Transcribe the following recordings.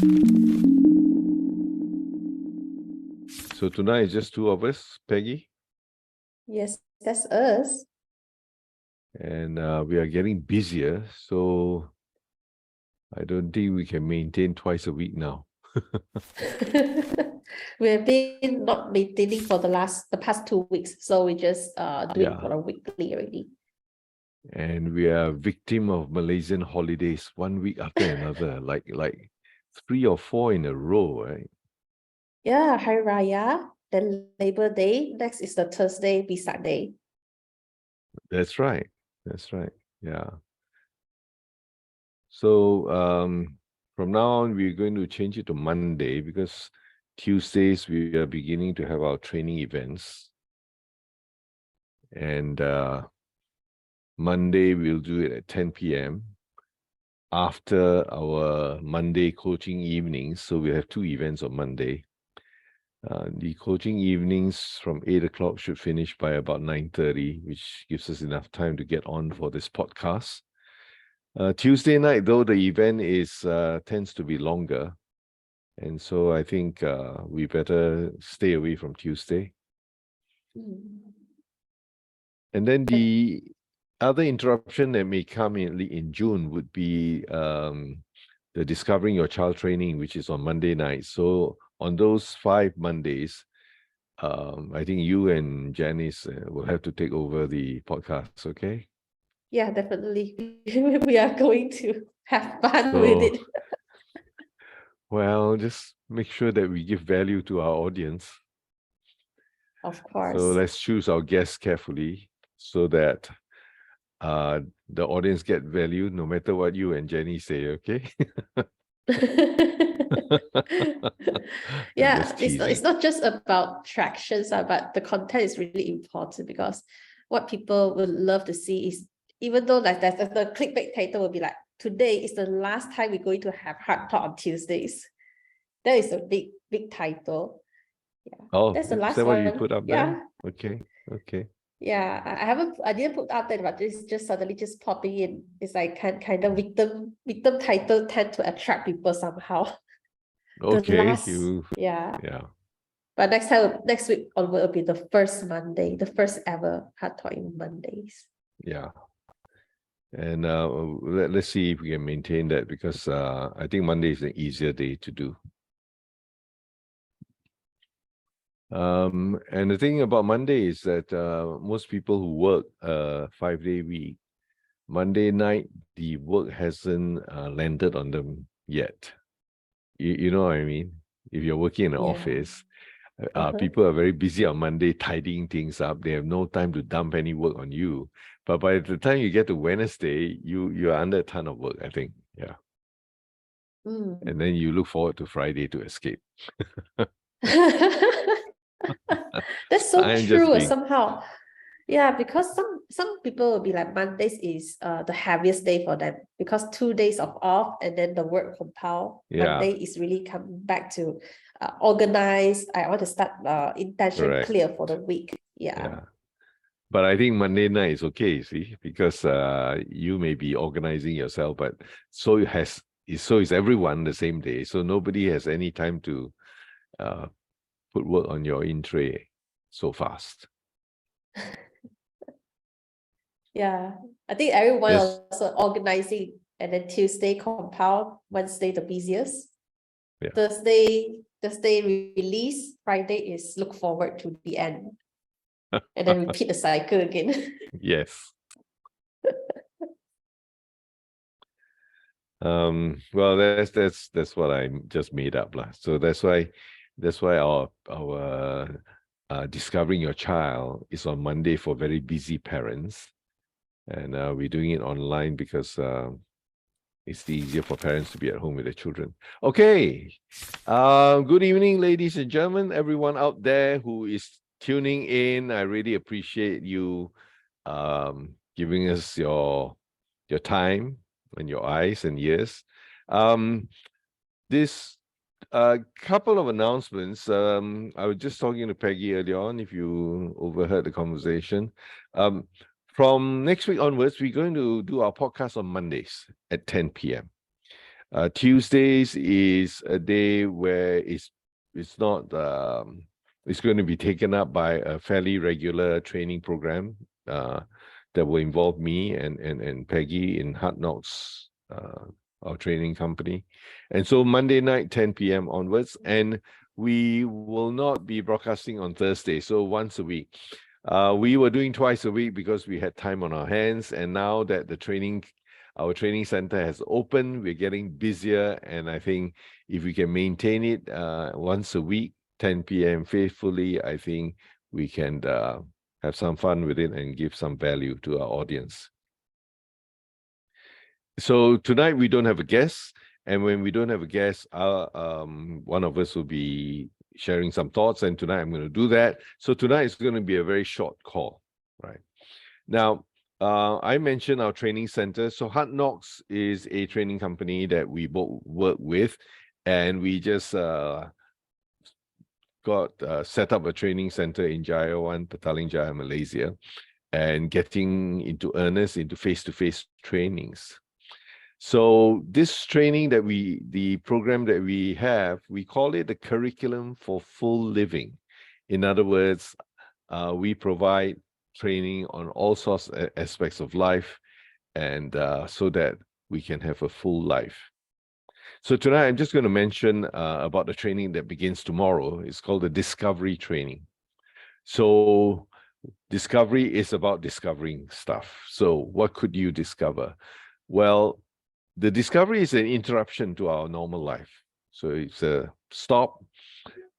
So tonight is just two of us, Peggy, Yes, that's us. and we are getting busier. So I don't think we can maintain twice a week now. We've been not maintaining for the past 2 weeks, so we just doing Yeah. for a weekly already. And we are victim of Malaysian holidays, 1 week after another, like 3 or 4 in a row, right? Yeah, Hari Raya, then Labor Day. Next is the Thursday, Vesak Day. That's right. That's right. Yeah. So from now on, we're going to change it to Monday because Tuesdays we are beginning to have our training events. And Monday we'll do it at 10 p.m. after our Monday coaching evenings. So we have 2 events on Monday. The coaching evenings from 8 o'clock should finish by about 9:30, which gives us enough time to get on for this podcast. Tuesday night, though, the event tends to be longer. And so I think we better stay away from Tuesday. And then the other interruption that may come in June would be the Discovering Your Child training, which is on Monday night. So on those 5 Mondays, I think you and Janice will have to take over the podcast, okay? Yeah, definitely. We are going to have fun with it. Well, just make sure that we give value to our audience. Of course. So let's choose our guests carefully so that the audience get value no matter what you and Jenny say, okay? Yeah, it's not just about tractions, but the content is really important because what people would love to see is, even though like the clickbait title will be like, today is the last time we're going to have Heart Talk on Tuesdays. That is a big title. Yeah. Oh, that's the last that one. What you put up Yeah. there? Okay. Yeah, I didn't put up there, but it's just suddenly just popping in. It's like kind of victim title tend to attract people somehow. Okay. Yeah. But next week onward will be the first Monday, the first ever Heart Talking Mondays. Yeah. And let's see if we can maintain that because I think Monday is an easier day to do. And the thing about Monday is that most people who work a 5-day week, Monday night, the work hasn't landed on them yet. You know what I mean? If you're working in an office, people are very busy on Monday tidying things up. They have no time to dump any work on you. But by the time you get to Wednesday, you're under a ton of work, I think. Yeah. And then you look forward to Friday to escape. That's so true somehow. Yeah, because some people will be like Mondays is the heaviest day for them because 2 days of off and then the work compile. Monday is really coming back to organize. I want to start intention clear for the week. Yeah. But I think Monday night is okay, see, because you may be organizing yourself, but so is everyone the same day. So nobody has any time to put work on your in tray so fast. Yeah, I think everyone also organizing, and then Tuesday compile, Wednesday the busiest. Thursday release, Friday is look forward to the end. And then repeat the cycle again. Yes. Well, that's what I just made up, lah. So that's why our Discovering Your Child is on Monday for very busy parents, and we're doing it online because it's easier for parents to be at home with their children. Okay. Good evening, ladies and gentlemen, everyone out there who is tuning in. I really appreciate you giving us your time and your eyes and ears. This couple of announcements. I was just talking to Peggy earlier on, if you overheard the conversation. From next week onwards, we're going to do our podcast on Mondays at 10 p.m. Tuesdays is a day where it's not it's going to be taken up by a fairly regular training program that will involve me and Peggy in Hard Knocks, our training company. And so Monday night, 10 p.m. onwards, and we will not be broadcasting on Thursday, so once a week. We were doing twice a week because we had time on our hands, and now that our training center has opened, we're getting busier, and I think if we can maintain it once a week, 10 p.m. faithfully, I think we can have some fun with it and give some value to our audience. So tonight we don't have a guest, and when we don't have a guest, one of us will be sharing some thoughts, and tonight I'm going to do that. So tonight is going to be a very short call, right? Now, I mentioned our training center. So Hard Knocks is a training company that we both work with, and we just got set up a training center in Jayawan, Petaling Jaya, Malaysia, and getting into earnest into face-to-face trainings. So this training the program that we have, we call it the curriculum for full living. In other words, we provide training on all sorts of aspects of life, and so that we can have a full life. So tonight I'm just going to mention about the training that begins tomorrow. It's called the Discovery Training. So discovery is about discovering stuff. So what could you discover? Well, the discovery is an interruption to our normal life. So it's a stop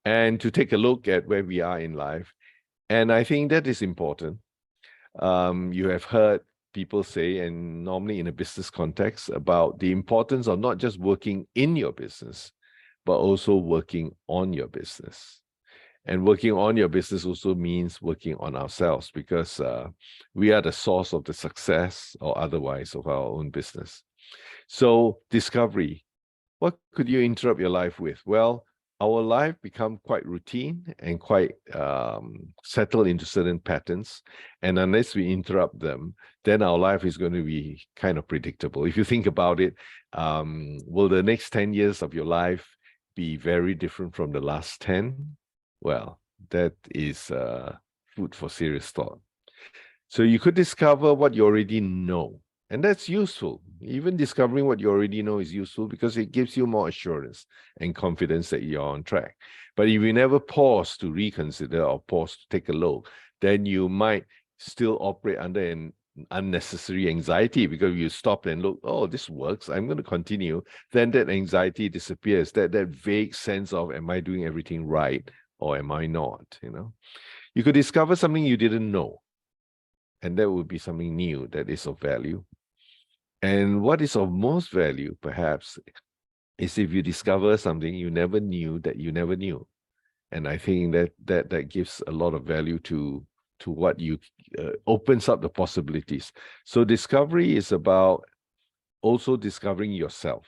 and to take a look at where we are in life. And I think that is important. You have heard people say, and normally in a business context, about the importance of not just working in your business, but also working on your business. And working on your business also means working on ourselves, because we are the source of the success or otherwise of our own business. So discovery, what could you interrupt your life with? Well, our life become quite routine and quite settled into certain patterns. And unless we interrupt them, then our life is going to be kind of predictable. If you think about it, will the next 10 years of your life be very different from the last 10? Well, that is food for serious thought. So you could discover what you already know. And that's useful. Even discovering what you already know is useful because it gives you more assurance and confidence that you're on track. But if you never pause to reconsider or pause to take a look, then you might still operate under an unnecessary anxiety, because you stop and look, oh, this works, I'm going to continue. Then that anxiety disappears, that vague sense of, am I doing everything right or am I not? You could discover something you didn't know, and that would be something new that is of value. And what is of most value, perhaps, is if you discover something you never knew that you never knew. And I think that gives a lot of value to what you opens up the possibilities. So discovery is about also discovering yourself.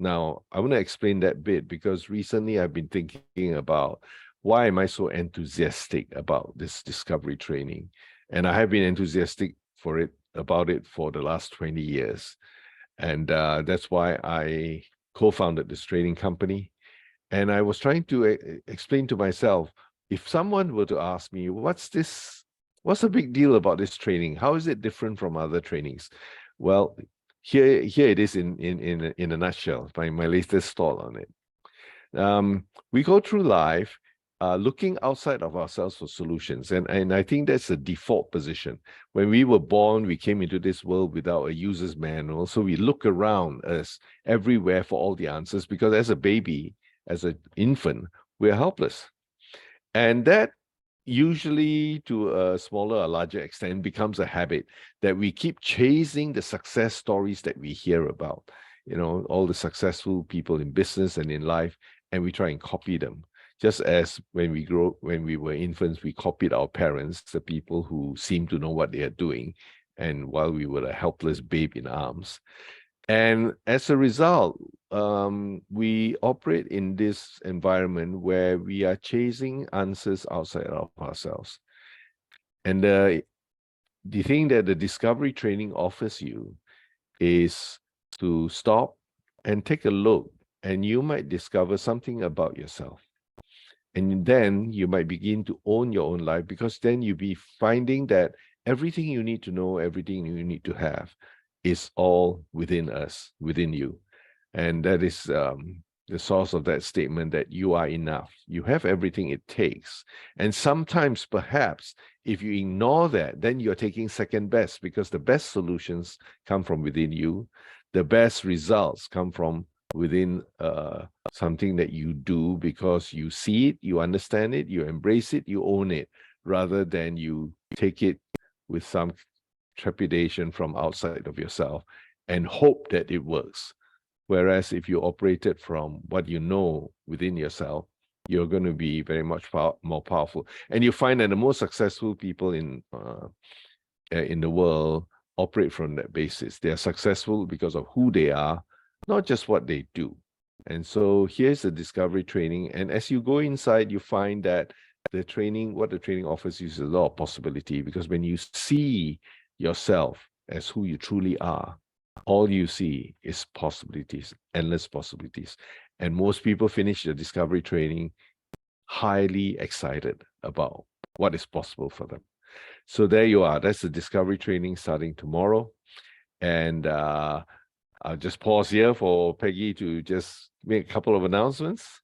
Now, I want to explain that bit, because recently I've been thinking about, why am I so enthusiastic about this discovery training? And I have been enthusiastic about it for the last 20 years. And that's why I co-founded this training company. And I was trying to explain to myself, if someone were to ask me, what's the big deal about this training? How is it different from other trainings? Well, here it is in a nutshell, my latest thought on it. We go through life looking outside of ourselves for solutions. And I think that's a default position. When we were born, we came into this world without a user's manual. So we look around us everywhere for all the answers, because as a baby, as an infant, we're helpless. And that usually, to a smaller or larger extent, becomes a habit, that we keep chasing the success stories that we hear about, all the successful people in business and in life, and we try and copy them. Just as when we were infants, we copied our parents, the people who seemed to know what they are doing, and while we were a helpless babe in arms. And as a result, we operate in this environment where we are chasing answers outside of ourselves. And the thing that the discovery training offers you is to stop and take a look, and you might discover something about yourself. And then you might begin to own your own life, because then you'll be finding that everything you need to know, everything you need to have is all within us, within you. And that is the source of that statement, that you are enough. You have everything it takes. And sometimes, perhaps, if you ignore that, then you're taking second best, because the best solutions come from within you. The best results come from within something that you do, because you see it, you understand it, you embrace it, you own it, rather than you take it with some trepidation from outside of yourself and hope that it works. Whereas if you operate it from what you know within yourself, you're going to be very much more powerful. And you find that the most successful people in the world operate from that basis. They are successful because of who they are, not just what they do. And so here's the discovery training. And as you go inside, you find that what the training offers you is a lot of possibility, because when you see yourself as who you truly are, all you see is possibilities, endless possibilities. And most people finish the discovery training highly excited about what is possible for them. So there you are. That's the discovery training starting tomorrow. And I'll just pause here for Peggy to just make a couple of announcements.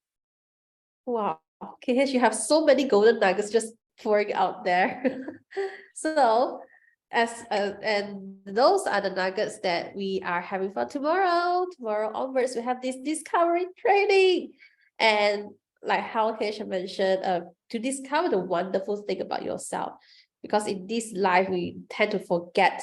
Wow, KH, you have so many golden nuggets just pouring out there. So, and those are the nuggets that we are having for tomorrow. Tomorrow onwards, we have this discovery training. And like how KH mentioned, to discover the wonderful thing about yourself. Because in this life, we tend to forget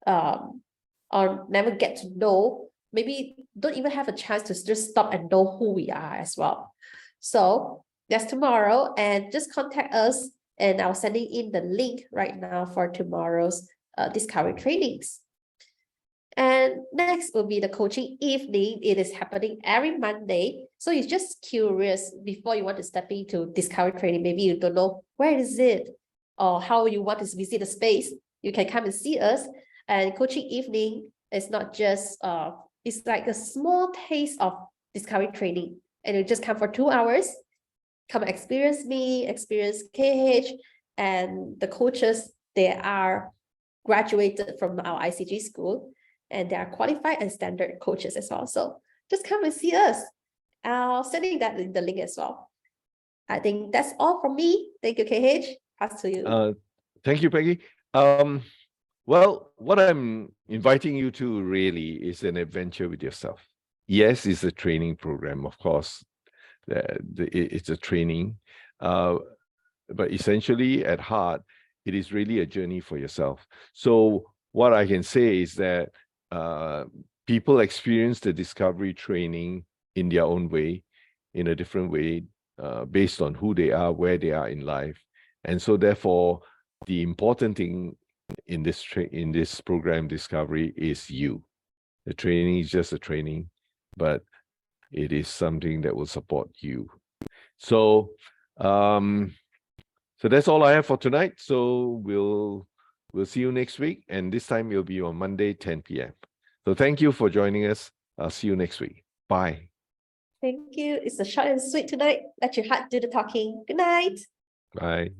or never get to know, maybe don't even have a chance to just stop and know who we are as well. So that's tomorrow, and just contact us, and I'm sending in the link right now for tomorrow's discovery trainings. And next will be the coaching evening. It is happening every Monday. So you're just curious before you want to step into discovery training. Maybe you don't know where is it or how you want to visit the space. You can come and see us. And coaching evening is not just, it's like a small taste of discovery training. And you just come for 2 hours, come experience me, experience KH, and the coaches. They are graduated from our ICG school, and they are qualified and standard coaches as well. So just come and see us. I'll sending that in the link as well. I think that's all from me. Thank you, KH. Pass to you. Thank you, Peggy. Well, what I'm inviting you to really is an adventure with yourself. Yes, it's a training program, of course. It's a training, but essentially at heart, it is really a journey for yourself. So what I can say is that people experience the discovery training in their own way, in a different way, based on who they are, where they are in life. And so therefore, the important thing in this program discovery is you. The training is just a training, but it is something that will support you. So so that's all I have for tonight. So we'll see you next week, and this time it'll be on Monday 10 p.m. So thank you for joining us. I'll see you next week. Bye. Thank you. It's a short and sweet tonight. Let your heart do the talking. Good night. Bye.